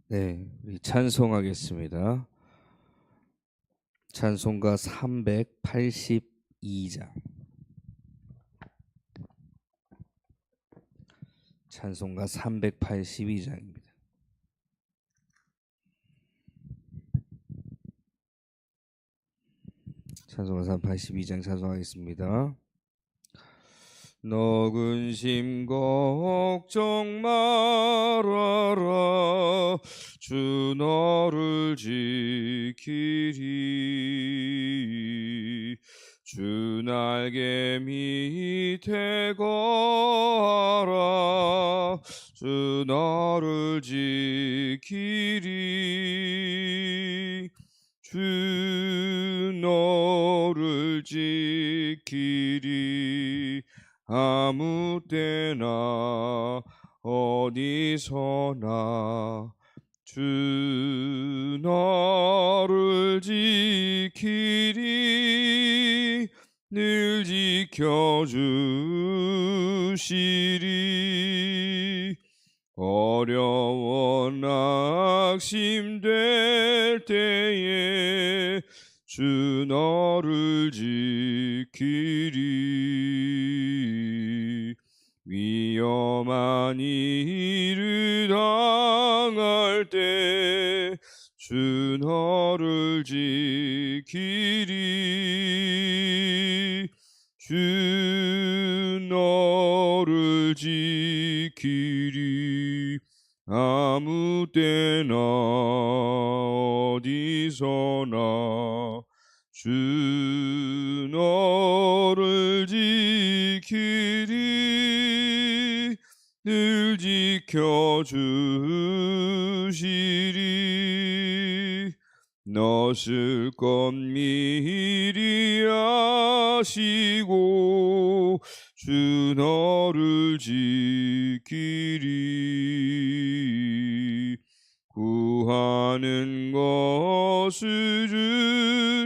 네, 우리 찬송하겠습니다. 찬송가 382장. 찬송가 382장입니다. 찬송가 382장 찬송하겠습니다. 너 근심 걱정 말아라. 주 너를 지키리. 주 날개 밑에 거하라. 주 너를 지키리. 주 너를 지키리. 아무 때나 어디서나 주 너를 지키리. 늘 지켜주시리. 어려워 낙심될 때에 주 너를 지키리. 위험한 일을 당할 때 주 너를 지키리. 주 너를 지키리. 아무 때나 어디서나 주 너를 지키리. 늘 지켜주시리. 너 쓸 것 미리 아시고 주 너를 지키리. 구하는 것을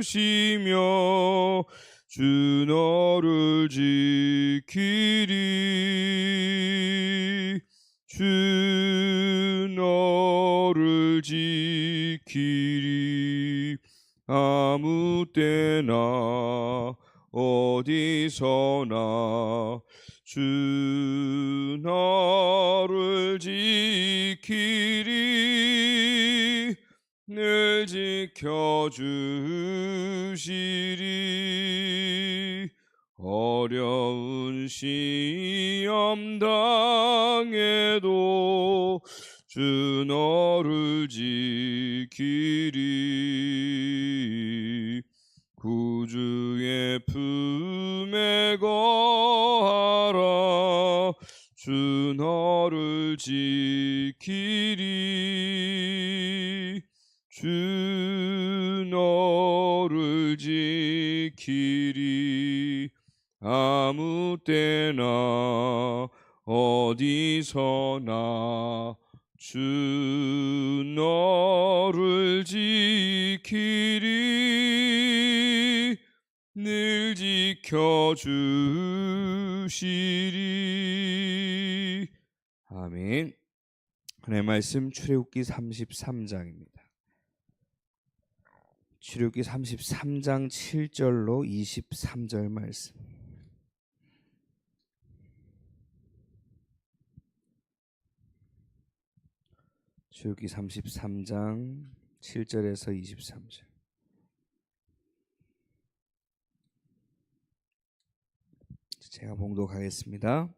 주시며 주 너를 지키리. 주 너를 지키리. 아무 때나 어디서나 주 너를 지키리. 늘 지켜주시리. 어려운 시험 당해도 주 너를 지키리. 구주의 품에 거하라. 주 너를 지키리. 주 너를 지키리. 아무 때나 어디서나 주 너를 지키리. 늘 지켜주시리. 아멘. 하나님의 말씀 출애굽기 33장입니다. 출애굽기 33장 7절로 23절 말씀. 출애굽기 33장 7절에서 23절. 제가 봉독하겠습니다.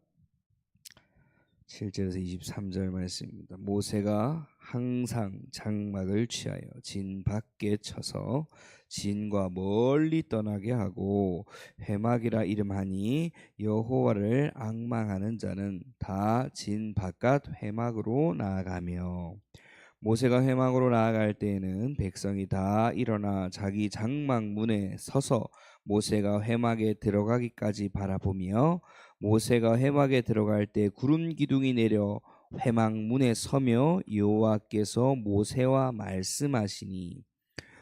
7절에서 23절 말씀입니다. 모세가 항상 장막을 취하여 진 밖에 쳐서 진과 멀리 떠나게 하고 회막이라 이름하니 여호와를 앙망하는 자는 다 진 바깥 회막으로 나아가며, 모세가 회막으로 나아갈 때에는 백성이 다 일어나 자기 장막 문에 서서 모세가 회막에 들어가기까지 바라보며, 모세가 회막에 들어갈 때 구름 기둥이 내려 회막 문에 서며 여호와께서 모세와 말씀하시니,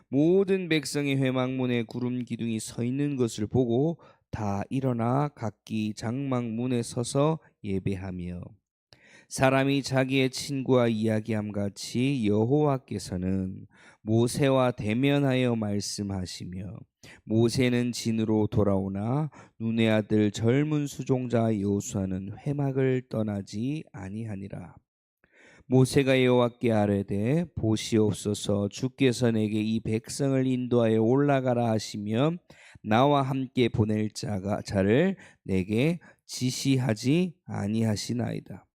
모든 백성이 회막 문에 구름 기둥이 서 있는 것을 보고 다 일어나 각기 장막 문에 서서 예배하며 사람이 자기의 친구와 이야기함 같이 여호와께서는 모세와 대면하여 말씀하시며 모세는 진으로 돌아오나 눈의 아들 젊은 수종자 여호수아는 회막을 떠나지 아니하니라. 모세가 여호와께 아뢰되 보시옵소서 주께서 내게 이 백성을 인도하여 올라가라 하시며 나와 함께 보낼 자를 내게 지시하지 아니하시나이다.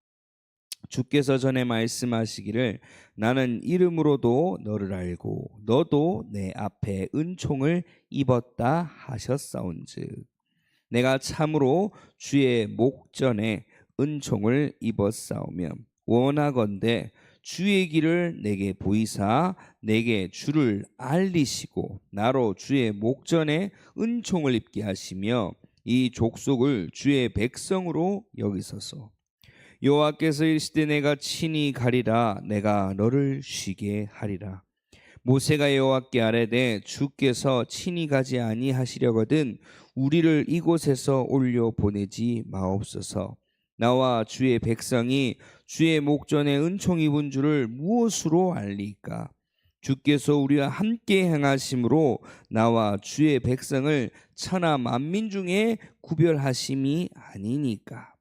주께서 전에 말씀하시기를 나는 이름으로도 너를 알고 너도 내 앞에 은총을 입었다 하셨사온즉 내가 참으로 주의 목전에 은총을 입었사오며 원하건대 주의 길을 내게 보이사 내게 주를 알리시고 나로 주의 목전에 은총을 입게 하시며 이 족속을 주의 백성으로 여기소서. 여호와께서 이르시되 내가 친히 가리라 내가 너를 쉬게 하리라. 모세가 여호와께 아뢰되 주께서 친히 가지 아니하시려거든 우리를 이곳에서 올려 보내지 마옵소서. 나와 주의 백성이 주의 목전에 은총 입은 줄을 무엇으로 알리까? 주께서 우리와 함께 행하심으로 나와 주의 백성을 천하 만민 중에 구별하심이 아니니까.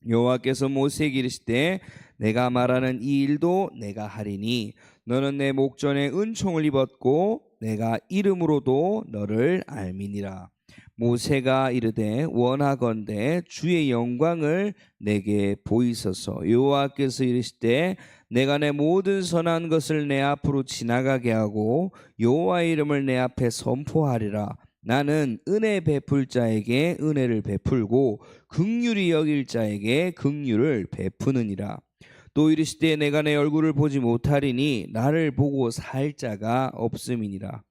여호와께서 모세에게 이르시되 내가 말하는 이 일도 내가 하리니 너는 내 목전에 은총을 입었고 내가 이름으로도 너를 알미니라. 모세가 이르되 원하건대 주의 영광을 내게 보이소서. 여호와께서 이르시되 내가 내 모든 선한 것을 내 앞으로 지나가게 하고 여호와의 이름을 내 앞에 선포하리라. 나는 은혜 베풀 자에게 은혜를 베풀고 긍휼히 여길 자에게 긍휼을 베푸느니라. 또 이르시되 내가 내 얼굴을 보지 못하리니 나를 보고 살 자가 없음이니라.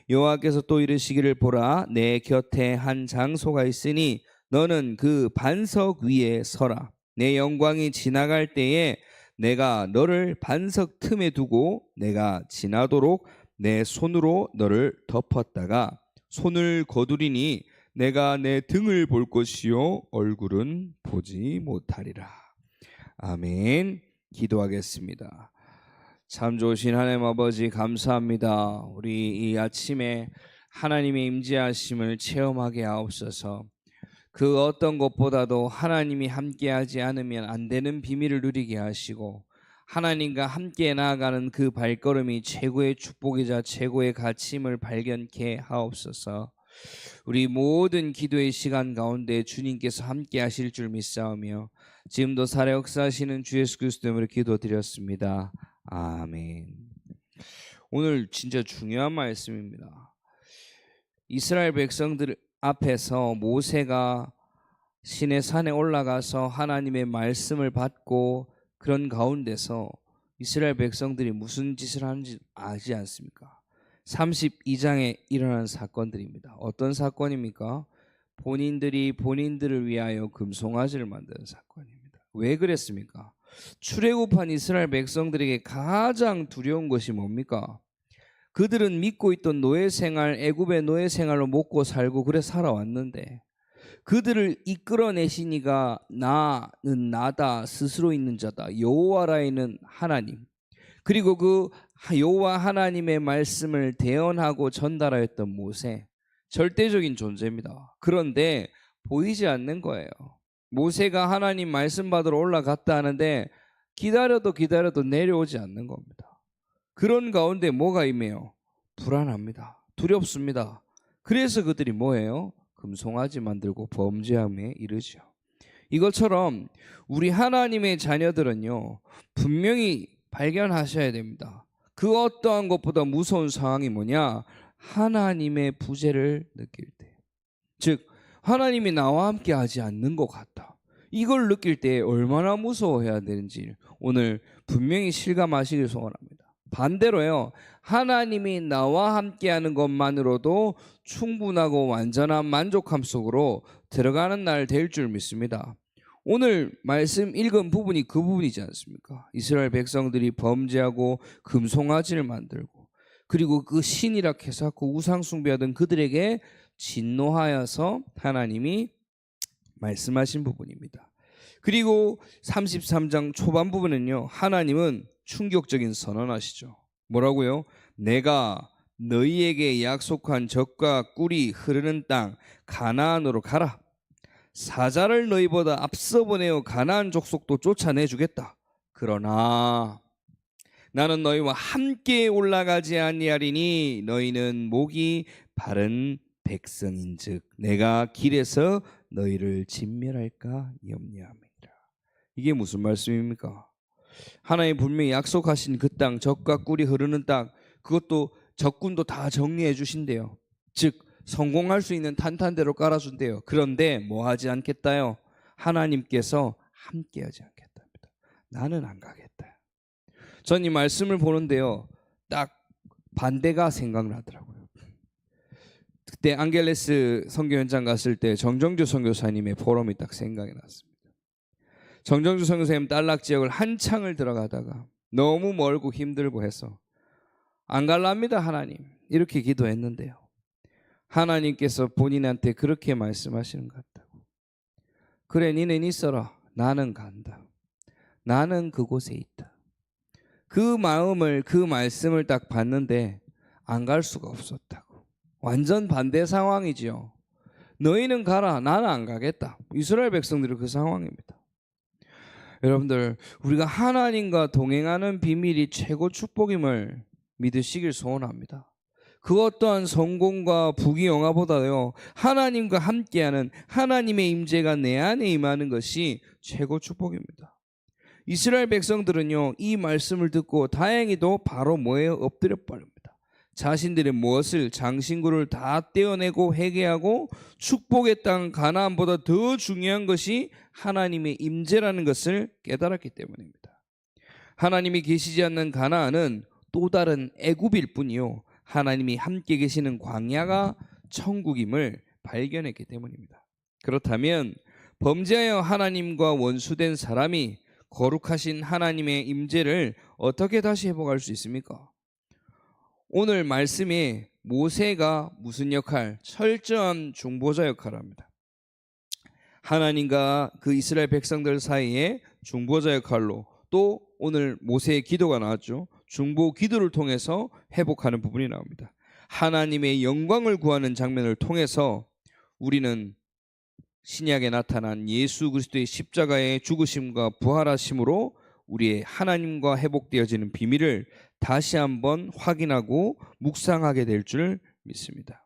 여호와께서 또 이르시기를 보라 내 곁에 한 장소가 있으니 너는 그 반석 위에 서라. 내 영광이 지나갈 때에 내가 너를 반석 틈에 두고 내가 지나도록 내 손으로 너를 덮었다가 손을 거두리니 내가 내 등을 볼 것이요 얼굴은 보지 못하리라. 아멘. 기도하겠습니다. 참 좋으신 하나님 아버지 감사합니다. 우리 이 아침에 하나님의 임재하심을 체험하게 하옵소서. 그 어떤 것보다도 하나님이 함께하지 않으면 안 되는 비밀을 누리게 하시고 하나님과 함께 나아가는 그 발걸음이 최고의 축복이자 최고의 가치임을 발견케 하옵소서. 우리 모든 기도의 시간 가운데 주님께서 함께 하실 줄 믿사오며 지금도 살아 역사하시는 주 예수 그리스도 이름으로 기도드렸습니다. 아멘. 오늘 진짜 중요한 말씀입니다. 이스라엘 백성들 앞에서 모세가 시내 산에 올라가서 하나님의 말씀을 받고 그런 가운데서 이스라엘 백성들이 무슨 짓을 하는지 아지 않습니까? 32장에 일어난 사건들입니다. 어떤 사건입니까? 본인들이 본인들을 위하여 금송아지를 만드는 사건입니다. 왜 그랬습니까? 출애굽한 이스라엘 백성들에게 가장 두려운 것이 뭡니까? 그들은 믿고 있던 노예 생활, 애굽의 노예 생활로 먹고 살고 그래 살아왔는데 그들을 이끌어내신 이가 나는 나다 스스로 있는 자다 여호와라는 하나님, 그리고 그 여호와 하나님의 말씀을 대언하고 전달하였던 모세, 절대적인 존재입니다. 그런데 보이지 않는 거예요. 모세가 하나님 말씀 받으러 올라갔다 하는데 기다려도 내려오지 않는 겁니다. 그런 가운데 뭐가 임해요? 불안합니다. 두렵습니다. 그래서 그들이 뭐예요? 금송아지 만들고 범죄함에 이르죠. 이것처럼 우리 하나님의 자녀들은요 분명히 발견하셔야 됩니다. 그 어떠한 것보다 무서운 상황이 뭐냐? 하나님의 부재를 느낄 때, 즉 하나님이 나와 함께 하지 않는 것 같다. 이걸 느낄 때 얼마나 무서워해야 되는지 오늘 분명히 실감하시길 소원합니다. 반대로요, 하나님이 나와 함께하는 것만으로도 충분하고 완전한 만족함 속으로 들어가는 날 될 줄 믿습니다. 오늘 말씀 읽은 부분이 그 부분이지 않습니까? 이스라엘 백성들이 범죄하고 금송아지를 만들고 그리고 그 신이라 해서 우상 숭배하던 그들에게 진노하여서 하나님이 말씀하신 부분입니다. 그리고 33장 초반 부분은요, 하나님은 충격적인 선언하시죠. 뭐라고요? 내가 너희에게 약속한 젖과 꿀이 흐르는 땅 가나안으로 가라. 사자를 너희보다 앞서 보내어 가나안 족속도 쫓아내 주겠다. 그러나 나는 너희와 함께 올라가지 아니하리니 너희는 목이 바른 백성인즉 내가 길에서 너희를 진멸할까 염려함이라. 이게 무슨 말씀입니까? 하나님 분명히 약속하신 그 땅, 젖과 꿀이 흐르는 땅, 그것도 적군도 다 정리해 주신대요. 즉 성공할 수 있는 탄탄대로 깔아준대요. 그런데 뭐 하지 않겠다요? 하나님께서 함께하지 않겠답니다. 나는 안 가겠다. 전 이 말씀을 보는데요, 딱 반대가 생각나더라고요. 그때 앙겔레스 선교 현장 갔을 때 정정주 선교사님의 포럼이 딱 생각이 났습니다. 정정주 선교사님 딸락 지역을 한창을 들어가다가 너무 멀고 힘들고 해서 안 갈랍니다 하나님, 이렇게 기도했는데요, 하나님께서 본인한테 그렇게 말씀하시는 것 같다고. 그래, 니는 있어라. 나는 간다. 나는 그곳에 있다. 그 마음을, 그 말씀을 딱 봤는데 안 갈 수가 없었다고. 완전 반대 상황이지요. 너희는 가라. 나는 안 가겠다. 이스라엘 백성들이 그 상황입니다. 여러분들, 우리가 하나님과 동행하는 비밀이 최고 축복임을 믿으시길 소원합니다. 그 어떠한 성공과 부귀영화보다요, 하나님과 함께하는 하나님의 임재가 내 안에 임하는 것이 최고 축복입니다. 이스라엘 백성들은요, 이 말씀을 듣고 다행히도 바로 뭐에 엎드려 버립니다. 자신들의 무엇을, 장신구를 다 떼어내고 회개하고 축복의 땅 가나안보다 더 중요한 것이 하나님의 임재라는 것을 깨달았기 때문입니다. 하나님이 계시지 않는 가나안은 또 다른 애굽일 뿐이요, 하나님이 함께 계시는 광야가 천국임을 발견했기 때문입니다. 그렇다면 범죄하여 하나님과 원수된 사람이 거룩하신 하나님의 임재를 어떻게 다시 회복할 수 있습니까? 오늘 말씀에 모세가 무슨 역할? 철저한 중보자 역할을 합니다. 하나님과 그 이스라엘 백성들 사이에 중보자 역할로, 또 오늘 모세의 기도가 나왔죠. 중보 기도를 통해서 회복하는 부분이 나옵니다. 하나님의 영광을 구하는 장면을 통해서 우리는 신약에 나타난 예수 그리스도의 십자가의 죽으심과 부활하심으로 우리의 하나님과 회복되어지는 비밀을 다시 한번 확인하고 묵상하게 될 줄 믿습니다.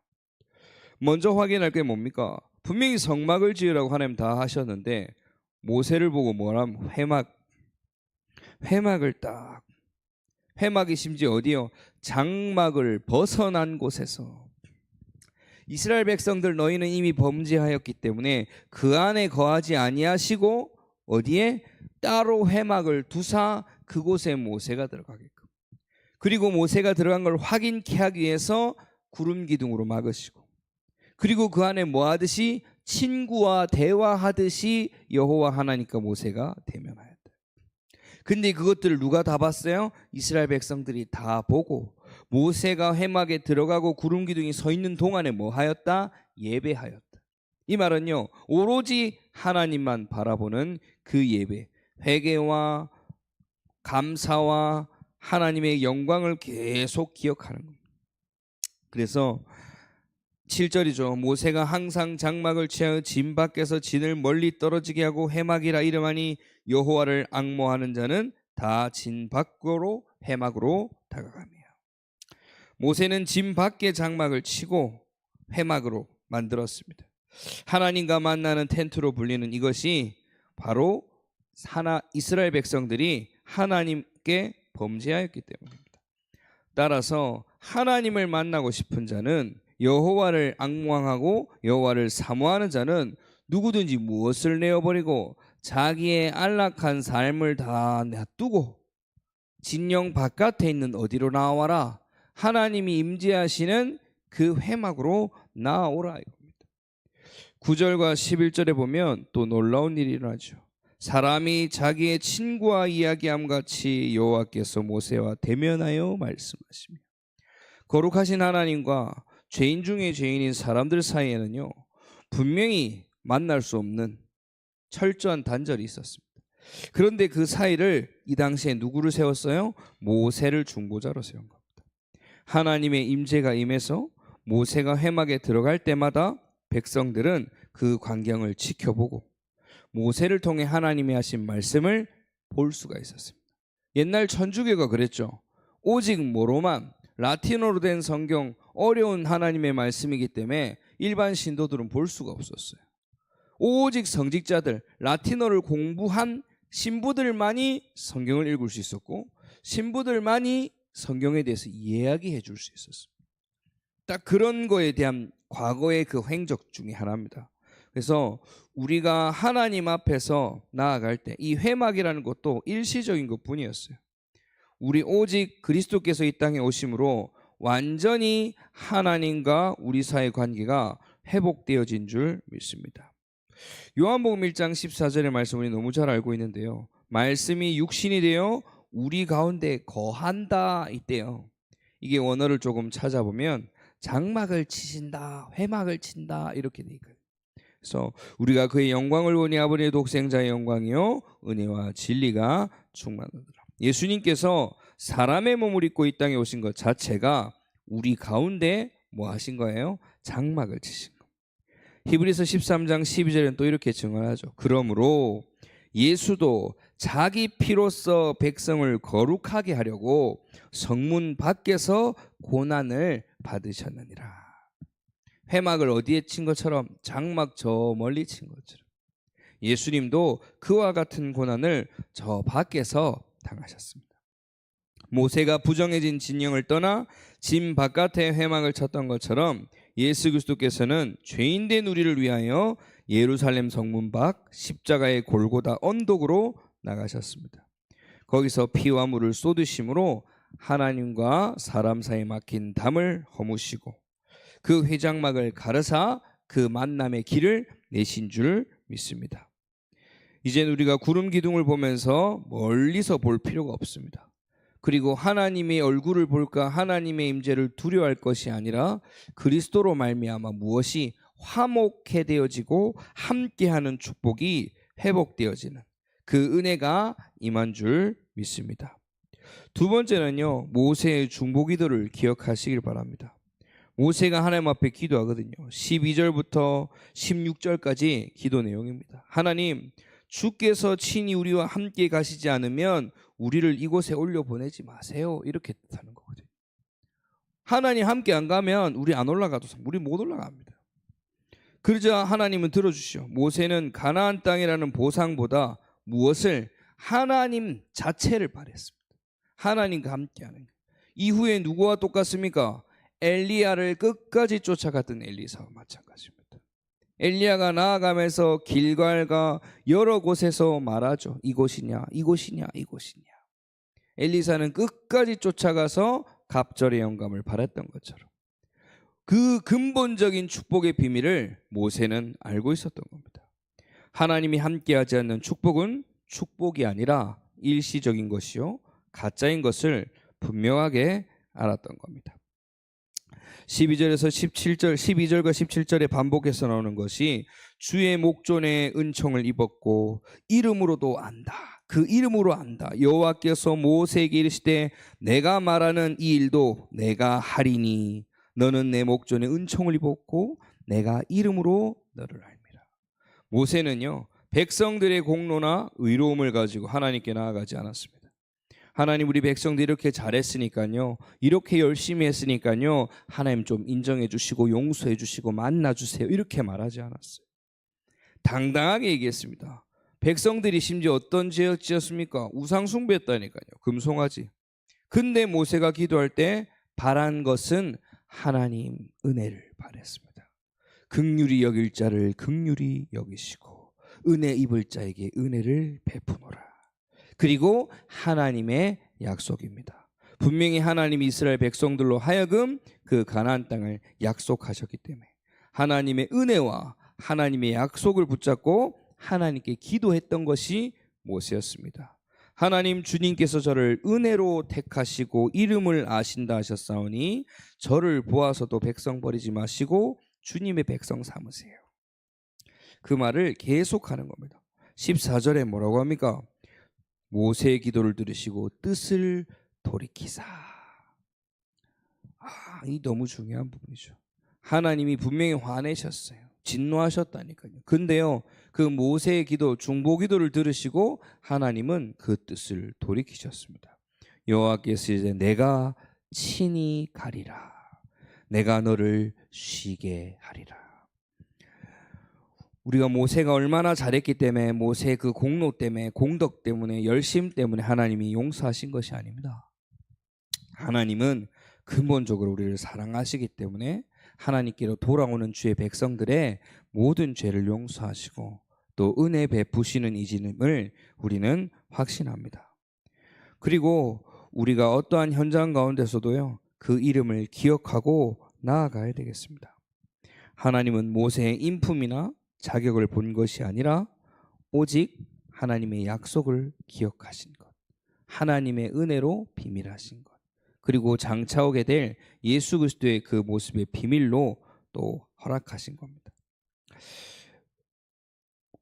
먼저 확인할 게 뭡니까? 분명히 성막을 지으라고 하나님 다 하셨는데 모세를 보고 뭐라면 회막을 딱, 회막이 심지어 어디요? 장막을 벗어난 곳에서. 이스라엘 백성들, 너희는 이미 범죄하였기 때문에 그 안에 거하지 아니하시고 어디에? 따로 회막을 두사 그곳에 모세가 들어가게끔. 그리고 모세가 들어간 걸 확인케 하기 위해서 구름 기둥으로 막으시고, 그리고 그 안에 뭐 하듯이? 친구와 대화하듯이 여호와 하나님과 모세가 대면하였다. 근데 그것들을 누가 다 봤어요? 이스라엘 백성들이 다 보고 모세가 회막에 들어가고 구름 기둥이 서 있는 동안에 뭐 하였다? 예배하였다. 이 말은요, 오로지 하나님만 바라보는 그 예배, 회개와 감사와 하나님의 영광을 계속 기억하는 겁니다. 그래서 7절이죠. 모세가 항상 장막을 취하여 진 밖에서 진을 멀리 떨어지게 하고 회막이라 이름하니 여호와를 앙모하는 자는 다 진 밖으로 회막으로 다가가며. 모세는 진 밖에 장막을 치고 회막으로 만들었습니다. 하나님과 만나는 텐트로 불리는 이것이 바로 이스라엘 백성들이 하나님께 범죄하였기 때문입니다. 따라서 하나님을 만나고 싶은 자는, 여호와를 앙망하고 여호와를 사모하는 자는 누구든지 무엇을 내어버리고 자기의 안락한 삶을 다 놔두고 진영 바깥에 있는 어디로 나와라? 하나님이 임재하시는 그 회막으로 나아오라 이겁니다. 9절과 11절에 보면 또 놀라운 일이 일어나죠. 사람이 자기의 친구와 이야기함 같이 여호와께서 모세와 대면하여 말씀하시며. 거룩하신 하나님과 죄인 중에 죄인인 사람들 사이에는요, 분명히 만날 수 없는 철저한 단절이 있었습니다. 그런데 그 사이를 이 당시에 누구를 세웠어요? 모세를 중보자로 세운 겁니다. 하나님의 임재가 임해서 모세가 회막에 들어갈 때마다 백성들은 그 광경을 지켜보고 모세를 통해 하나님이 하신 말씀을 볼 수가 있었습니다. 옛날 천주교가 그랬죠. 오직 모로만, 라틴어로 된 성경, 어려운 하나님의 말씀이기 때문에 일반 신도들은 볼 수가 없었어요. 오직 성직자들, 라틴어를 공부한 신부들만이 성경을 읽을 수 있었고 신부들만이 성경에 대해서 이야기해 줄 수 있었습니다. 딱 그런 거에 대한 과거의 그 행적 중에 하나입니다. 그래서 우리가 하나님 앞에서 나아갈 때 이 회막이라는 것도 일시적인 것뿐이었어요. 우리 오직 그리스도께서 이 땅에 오심으로 완전히 하나님과 우리 사이의 관계가 회복되어진 줄 믿습니다. 요한복음 1장 14절의 말씀 우리 너무 잘 알고 있는데요. 말씀이 육신이 되어 우리 가운데 거한다 있대요. 이게 원어를 조금 찾아보면 장막을 치신다, 회막을 친다 이렇게 돼 있거든요. 그래서 우리가 그의 영광을 보니 아버지의 독생자의 영광이요 은혜와 진리가 충만하더라. 예수님께서 사람의 몸을 입고 이 땅에 오신 것 자체가 우리 가운데 뭐 하신 거예요? 장막을 치신 거. 히브리서 13장 12절에는 또 이렇게 증언하죠. 그러므로 예수도 자기 피로써 백성을 거룩하게 하려고 성문 밖에서 고난을 받으셨느니라. 회막을 어디에 친 것처럼 장막 저 멀리 친 것처럼 예수님도 그와 같은 고난을 저 밖에서 당하셨습니다. 모세가 부정해진 진영을 떠나 진 바깥에 회막을 쳤던 것처럼 예수 그리스도께서는 죄인된 우리를 위하여 예루살렘 성문 밖 십자가의 골고다 언덕으로 나가셨습니다. 거기서 피와 물을 쏟으심으로 하나님과 사람 사이에 막힌 담을 허무시고 그 회장막을 가르사 그 만남의 길을 내신 줄 믿습니다. 이젠 우리가 구름 기둥을 보면서 멀리서 볼 필요가 없습니다. 그리고 하나님의 얼굴을 볼까 하나님의 임재를 두려워할 것이 아니라 그리스도로 말미암아 무엇이 화목해 되어지고 함께하는 축복이 회복되어지는 그 은혜가 임한 줄 믿습니다. 두 번째는요, 모세의 중보기도를 기억하시길 바랍니다. 모세가 하나님 앞에 기도하거든요. 12절부터 16절까지 기도 내용입니다. 하나님, 주께서 친히 우리와 함께 가시지 않으면 우리를 이곳에 올려보내지 마세요. 이렇게 뜻하는 거거든요. 하나님 함께 안 가면 우리 안 올라가도 우리 못 올라갑니다. 그러자 하나님은 들어주시오. 모세는 가나안 땅이라는 보상보다 무엇을? 하나님 자체를 바랬습니다. 하나님과 함께하는 거예요. 이후에 누구와 똑같습니까? 엘리야를 끝까지 쫓아갔던 엘리사와 마찬가지입니다. 엘리야가 나아가면서 길갈과 여러 곳에서 말하죠. 이곳이냐 이곳이냐 이곳이냐. 엘리사는 끝까지 쫓아가서 갑절의 영감을 바랐던 것처럼 그 근본적인 축복의 비밀을 모세는 알고 있었던 겁니다. 하나님이 함께하지 않는 축복은 축복이 아니라 일시적인 것이요 가짜인 것을 분명하게 알았던 겁니다. 12절에서 17절, 12절과 17절에 반복해서 나오는 것이 주의 목전에 은총을 입었고 이름으로도 안다. 그 이름으로 안다. 여호와께서 모세에게 이르시되 내가 말하는 이 일도 내가 하리니 너는 내 목전에 은총을 입었고 내가 이름으로 너를 알미라. 모세는요 백성들의 공로나 의로움을 가지고 하나님께 나아가지 않았습니다. 하나님 우리 백성들 이렇게 잘했으니까요 이렇게 열심히 했으니까요 하나님 좀 인정해 주시고 용서해 주시고 만나 주세요 이렇게 말하지 않았어요. 당당하게 얘기했습니다. 백성들이 심지어 어떤 죄를 지었습니까? 우상 숭배했다니까요. 금송아지. 근데 모세가 기도할 때 바란 것은 하나님 은혜를 바랬습니다. 긍휼히 여길 자를 긍휼히 여기시고 은혜 입을 자에게 은혜를 베푸노라. 그리고 하나님의 약속입니다. 분명히 하나님이 이스라엘 백성들로 하여금 그 가나안 땅을 약속하셨기 때문에 하나님의 은혜와 하나님의 약속을 붙잡고 하나님께 기도했던 것이 모세였습니다. 하나님 주님께서 저를 은혜로 택하시고 이름을 아신다 하셨사오니 저를 보아서도 백성 버리지 마시고 주님의 백성 삼으세요. 그 말을 계속하는 겁니다. 14절에 뭐라고 합니까? 모세의 기도를 들으시고 뜻을 돌이키사. 이 너무 중요한 부분이죠. 하나님이 분명히 화내셨어요. 진노하셨다니까요. 근데요, 그 모세의 기도, 중보 기도를 들으시고 하나님은 그 뜻을 돌이키셨습니다. 여호와께서 이제 내가 친히 가리라. 내가 너를 쉬게 하리라. 우리가 모세가 얼마나 잘했기 때문에, 모세의 그 공로 때문에, 공덕 때문에, 열심 때문에 하나님이 용서하신 것이 아닙니다. 하나님은 근본적으로 우리를 사랑하시기 때문에 하나님께로 돌아오는 주의 백성들의 모든 죄를 용서하시고 또 은혜 베푸시는 이심을 우리는 확신합니다. 그리고 우리가 어떠한 현장 가운데서도요, 그 이름을 기억하고 나아가야 되겠습니다. 하나님은 모세의 인품이나 자격을 본 것이 아니라 오직 하나님의 약속을 기억하신 것, 하나님의 은혜로 비밀하신 것, 그리고 장차 오게 될 예수 그리스도의 그 모습의 비밀로 또 허락하신 겁니다.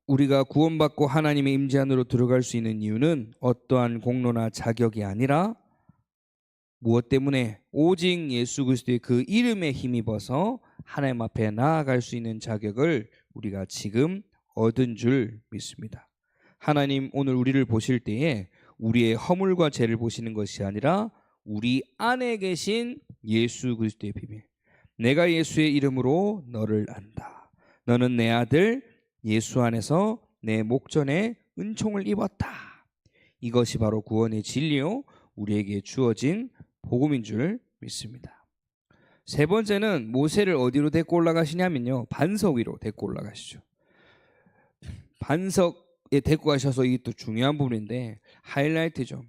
우리가 구원받고 하나님의 임재 안으로 들어갈 수 있는 이유는 어떠한 공로나 자격이 아니라 무엇 때문에? 오직 예수 그리스도의 그 이름에 힘입어서 하나님 앞에 나아갈 수 있는 자격을 우리가 지금 얻은 줄 믿습니다. 하나님 오늘 우리를 보실 때에 우리의 허물과 죄를 보시는 것이 아니라 우리 안에 계신 예수 그리스도의 비밀. 내가 예수의 이름으로 너를 안다. 너는 내 아들 예수 안에서 내 목전에 은총을 입었다. 이것이 바로 구원의 진리요 우리에게 주어진 복음인 줄 믿습니다. 세 번째는 모세를 어디로 데리고 올라가시냐면요, 반석 위로 데리고 올라가시죠. 반석에 데리고 가셔서 이게 또 중요한 부분인데 하이라이트죠.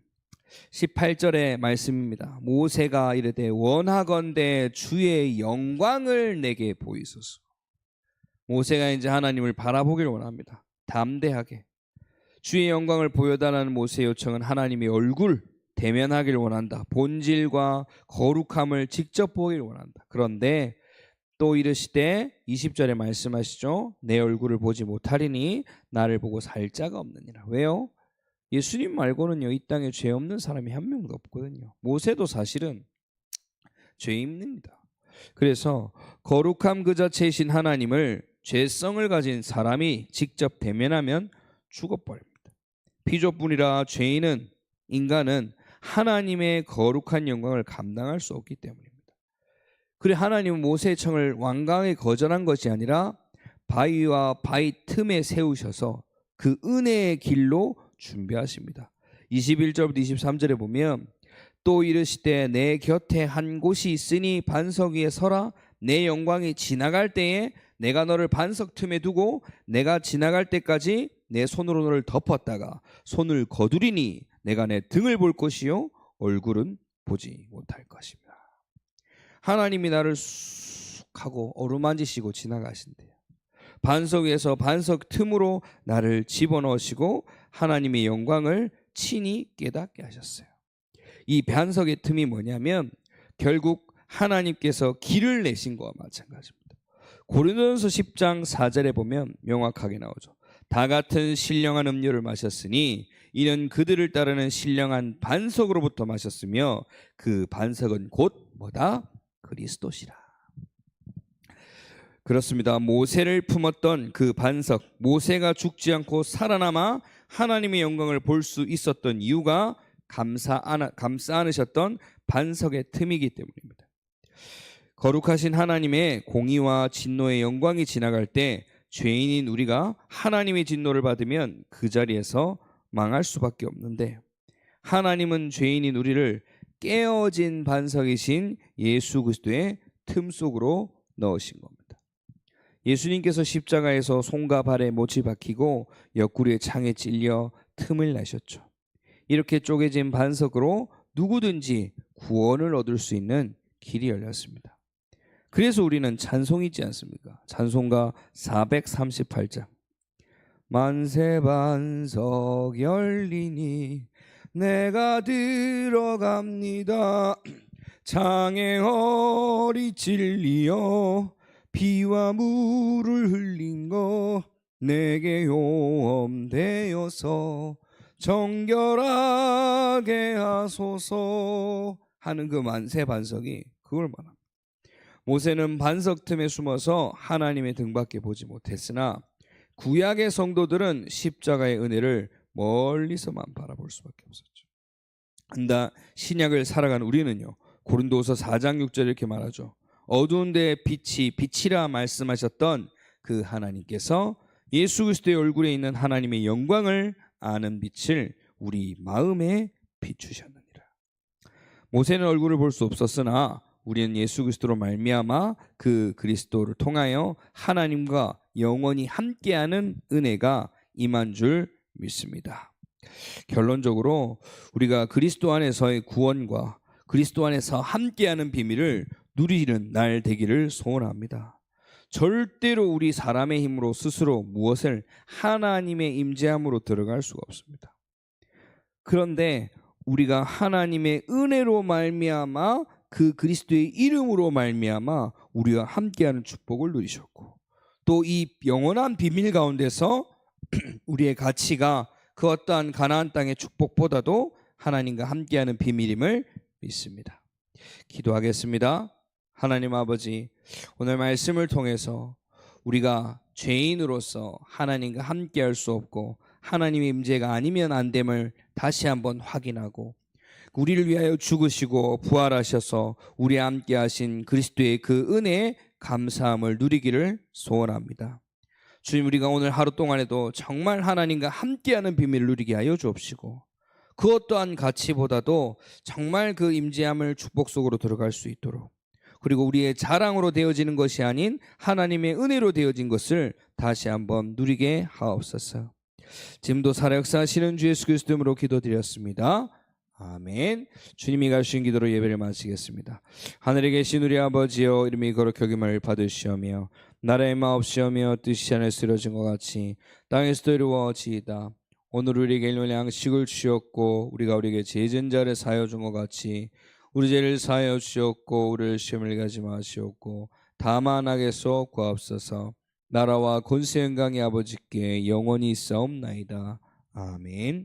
18절의 말씀입니다. 모세가 이르되 원하건대 주의 영광을 내게 보이소서. 모세가 이제 하나님을 바라보기를 원합니다. 담대하게 주의 영광을 보여달라는 모세의 요청은 하나님의 얼굴 대면하기를 원한다. 본질과 거룩함을 직접 보기를 원한다. 그런데 또 이르시되 20절에 말씀하시죠. 내 얼굴을 보지 못하리니 나를 보고 살 자가 없느니라. 왜요? 예수님 말고는요 이 땅에 죄 없는 사람이 한 명도 없거든요. 모세도 사실은 죄인입니다. 그래서 거룩함 그 자체이신 하나님을 죄성을 가진 사람이 직접 대면하면 죽어버립니다. 피조뿐이라 죄인은, 인간은 하나님의 거룩한 영광을 감당할 수 없기 때문입니다. 그래 하나님은 모세의 청을 완강히 거절한 것이 아니라 바위와 바위 틈에 세우셔서 그 은혜의 길로 준비하십니다. 21절부터 23절에 보면 또 이르시되 내 곁에 한 곳이 있으니 반석 위에 서라. 내 영광이 지나갈 때에 내가 너를 반석 틈에 두고 내가 지나갈 때까지 내 손으로 너를 덮었다가 손을 거두리니 내가 내 등을 볼 것이요 얼굴은 보지 못할 것입니다. 하나님이 나를 쑥 하고 어루만지시고 지나가신대요. 반석 위에서 반석 틈으로 나를 집어넣으시고 하나님의 영광을 친히 깨닫게 하셨어요. 이 반석의 틈이 뭐냐면 결국 하나님께서 길을 내신 것과 마찬가지입니다. 고린도전서 10장 4절에 보면 명확하게 나오죠. 다 같은 신령한 음료를 마셨으니 이는 그들을 따르는 신령한 반석으로부터 마셨으며 그 반석은 곧 뭐다? 그리스도시라. 그렇습니다. 모세를 품었던 그 반석, 모세가 죽지 않고 살아남아 하나님의 영광을 볼 수 있었던 이유가 감싸 안으셨던 반석의 틈이기 때문입니다. 거룩하신 하나님의 공의와 진노의 영광이 지나갈 때 죄인인 우리가 하나님의 진노를 받으면 그 자리에서 망할 수밖에 없는데 하나님은 죄인인 우리를 깨어진 반석이신 예수 그리스도의 틈 속으로 넣으신 겁니다. 예수님께서 십자가에서 손과 발에 못이 박히고 옆구리에 창에 찔려 틈을 나셨죠. 이렇게 쪼개진 반석으로 누구든지 구원을 얻을 수 있는 길이 열렸습니다. 그래서 우리는 찬송이 있지 않습니까? 찬송가 438장. 만세 반석 열리니 내가 들어갑니다. 창에 허리 찔리어 피와 물을 흘린 거 내게 요험되어서 정결하게 하소서 하는 그 만세 반석이 그걸 말합니다. 모세는 반석 틈에 숨어서 하나님의 등밖에 보지 못했으나 구약의 성도들은 십자가의 은혜를 멀리서만 바라볼 수밖에 없었죠. 한다 신약을 살아간 우리는요, 고린도서 4장 6절 이렇게 말하죠. 어두운 데에 빛이라 말씀하셨던 그 하나님께서 예수 그리스도의 얼굴에 있는 하나님의 영광을 아는 빛을 우리 마음에 비추셨느니라. 모세는 얼굴을 볼 수 없었으나 우리는 예수 그리스도로 말미암아 그 그리스도를 통하여 하나님과 영원히 함께하는 은혜가 임한 줄 믿습니다. 결론적으로 우리가 그리스도 안에서의 구원과 그리스도 안에서 함께하는 비밀을 누리는 날 되기를 소원합니다. 절대로 우리 사람의 힘으로 스스로 무엇을 하나님의 임재함으로 들어갈 수가 없습니다. 그런데 우리가 하나님의 은혜로 말미암아 그 그리스도의 이름으로 말미암아 우리와 함께하는 축복을 누리셨고, 또 이 영원한 비밀 가운데서 우리의 가치가 그 어떠한 가나안 땅의 축복보다도 하나님과 함께하는 비밀임을 믿습니다. 기도하겠습니다. 하나님 아버지, 오늘 말씀을 통해서 우리가 죄인으로서 하나님과 함께할 수 없고 하나님의 임재가 아니면 안 됨을 다시 한번 확인하고, 우리를 위하여 죽으시고 부활하셔서 우리와 함께 하신 그리스도의 그 은혜에 감사함을 누리기를 소원합니다. 주님, 우리가 오늘 하루 동안에도 정말 하나님과 함께하는 비밀을 누리게 하여 주옵시고, 그 어떠한 가치보다도 정말 그 임재함을 축복 속으로 들어갈 수 있도록, 그리고 우리의 자랑으로 되어지는 것이 아닌 하나님의 은혜로 되어진 것을 다시 한번 누리게 하옵소서. 지금도 살아 역사하시는 주 예수 그리스도 이름으로 기도드렸습니다. 아멘. 주님이 가르치신 기도로 예배를 마치겠습니다. 하늘에 계신 우리 아버지여, 이름이 거룩히 여김을 받으시오며 나라의 마옵시오며 뜻이 하늘에서 이루어진 것 같이 땅에서도 이루어지이다. 오늘 우리에게 일용할 양식을 주셨고 우리가 우리에게 죄진 자를 사하여 준 것 같이 우리 죄를 사하여 주셨고 우리를 시험을 가지 마시옵고 다만 악에서 구하옵소서. 나라와 권세 영광이 아버지께 영원히 있사옵나이다. 아멘.